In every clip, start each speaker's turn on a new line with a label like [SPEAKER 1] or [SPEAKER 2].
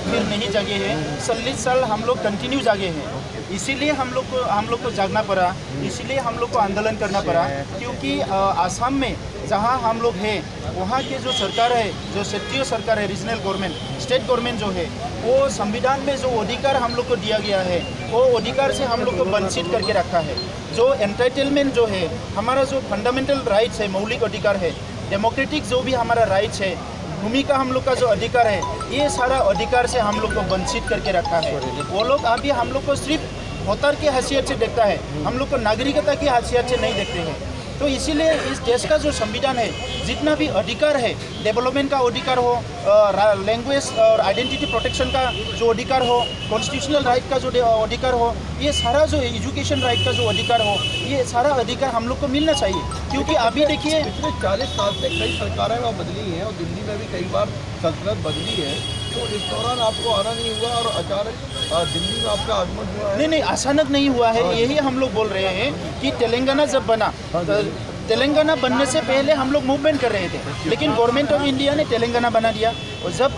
[SPEAKER 1] फिर नहीं जागे हैं, 40 साल हम लोग कंटिन्यू जागे हैं। इसीलिए हम लोग को जागना पड़ा, इसीलिए हम लोग को आंदोलन करना पड़ा, क्योंकि आसाम में जहाँ हम लोग हैं वहाँ के जो सरकार है, जो क्षेत्रीय सरकार है, रीजनल गवर्नमेंट, स्टेट गवर्नमेंट जो है, वो संविधान में जो अधिकार हम लोग को दिया गया है वो अधिकार से हम लोग को वंचित करके रखा है। जो एंटाइटलमेंट जो है, हमारा जो फंडामेंटल राइट्स है, मौलिक अधिकार है, डेमोक्रेटिक जो भी हमारा राइट्स है, भूमि का हम लोग का जो अधिकार है, ये सारा अधिकार से हम लोग को वंचित करके रखा है। वो लोग अभी हम लोग को सिर्फ वोटर की हैसियत से देखता है, हम लोग को नागरिकता की हैसियत से नहीं देखते हैं। तो इसीलिए इस देश का जो संविधान है, जितना भी अधिकार है, डेवलपमेंट का अधिकार हो, लैंग्वेज और आइडेंटिटी प्रोटेक्शन का जो अधिकार हो, कॉन्स्टिट्यूशनल राइट का जो अधिकार हो, ये सारा जो एजुकेशन राइट का जो अधिकार हो, ये सारा अधिकार हम लोग को मिलना चाहिए। क्योंकि अभी देखिए
[SPEAKER 2] पिछले 40 साल से कई सरकारें वहाँ बदली हैं और दिल्ली में भी कई बार सल्तनत बदली है, तो इस दौरान आपको आना नहीं हुआ और अचानक दिल्ली में आपका आगमन हुआ है?
[SPEAKER 1] नहीं, अचानक नहीं हुआ है। यही हम लोग बोल रहे हैं कि तेलंगाना जब बना, तेलंगाना बनने से पहले हम लोग मूवमेंट कर रहे थे, लेकिन गवर्नमेंट ऑफ इंडिया ने तेलंगाना बना दिया। और जब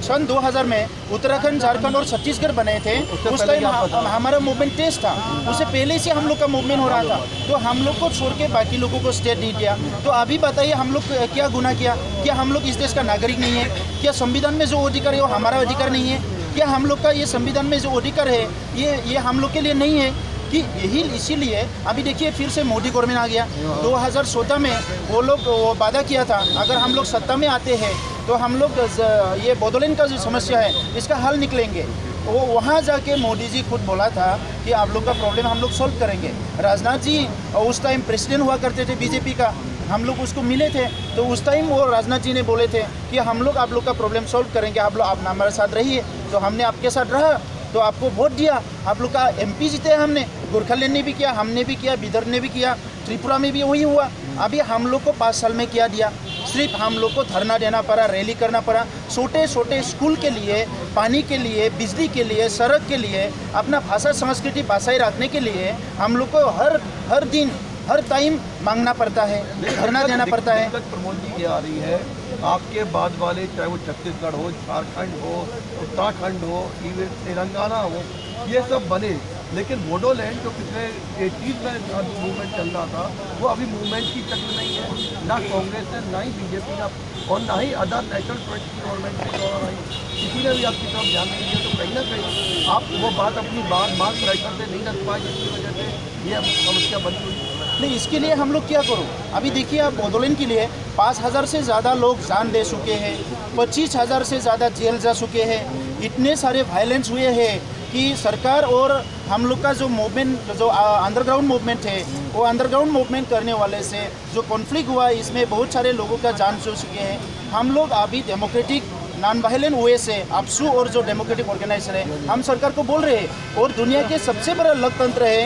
[SPEAKER 1] सन 2000 में उत्तराखंड, झारखंड और छत्तीसगढ़ बने थे, उस टाइम हमारा मूवमेंट तेज था। उससे पहले से हम लोग का मूवमेंट हो रहा था, तो हम लोग को छोड़ के बाकी लोगों को स्टेट नहीं दिया। तो अभी बताइए हम लोग क्या गुनाह किया? क्या हम लोग इस देश का नागरिक नहीं है? क्या संविधान में जो अधिकार है वो हमारा अधिकार नहीं है? क्या हम लोग का ये संविधान में जो अधिकार है ये हम लोग के लिए नहीं है? कि यही इसीलिए अभी देखिए फिर से मोदी गवर्नमेंट आ गया। 2014 में वो लोग वादा किया था, अगर हम लोग सत्ता में आते हैं तो हम लोग ये बोडोलैंड का जो समस्या है इसका हल निकलेंगे। वो वहाँ जाके मोदी जी खुद बोला था कि आप लोग का प्रॉब्लम हम लोग सॉल्व करेंगे। राजनाथ जी उस टाइम प्रेसिडेंट हुआ करते थे बीजेपी का, हम लोग उसको मिले थे, तो उस टाइम वो राजनाथ जी ने बोले थे कि हम लोग आप लोग का प्रॉब्लम सॉल्व करेंगे, आप लोग आप हमारे साथ रहिए। तो हमने आपके साथ रहा, तो आपको वोट दिया, आप लोग का एमपी जीते हमने, गोरखालैंड ने भी किया, हमने भी किया, बिदर ने भी किया, त्रिपुरा में भी वही हुआ। अभी हम लोग को 5 साल में क्या दिया? सिर्फ हम लोग को धरना देना पड़ा, रैली करना पड़ा, छोटे छोटे स्कूल के लिए, पानी के लिए, बिजली के लिए, सड़क के लिए, अपना भाषा संस्कृति भाषाई रखने के लिए हम लोग को हर दिन हर टाइम मांगना पड़ता है, धरना देना पड़ता है।
[SPEAKER 2] प्रमोद जी ये आ रही है, आपके बाद वाले चाहे वो छत्तीसगढ़ हो, झारखंड हो, उत्तराखंड हो, इवन तेलंगाना हो, ये सब बने, लेकिन बोडोलैंड जो पिछले 80s में मूवमेंट चल रहा था, वो अभी मूवमेंट की शक्ल नहीं है। ना कांग्रेस है, ना ही बीजेपी का, और ना ही अदर नेशनल फ्रंट की गवर्नमेंट के द्वारा आई, किसी ने भी आपकी तरफ ध्यान नहीं दिया। तो कहीं ना कहीं आप वो बात अपनी मांग प्रेशर से नहीं रख पाए, जिसकी वजह से ये समस्या बनी हुई।
[SPEAKER 1] नहीं, इसके लिए हम लोग क्या करो? अभी देखिए आप बोडोलैंड के लिए 5000 से ज़्यादा लोग जान दे चुके हैं, 25,000 से ज़्यादा जेल जा चुके हैं, इतने सारे वायलेंस हुए हैं कि सरकार और हम लोग का जो मूवमेंट, जो अंडरग्राउंड मूवमेंट है, वो अंडरग्राउंड मूवमेंट करने वाले से जो कॉन्फ्लिक्ट हुआ, इसमें बहुत सारे लोगों का जान चल चुके हैं। हम लोग अभी डेमोक्रेटिक नॉन वायलेंट वे से अपसू और जो डेमोक्रेटिक ऑर्गेनाइजेशन है, हम सरकार को बोल रहे हैं, और दुनिया के सबसे बड़ा लोकतंत्र है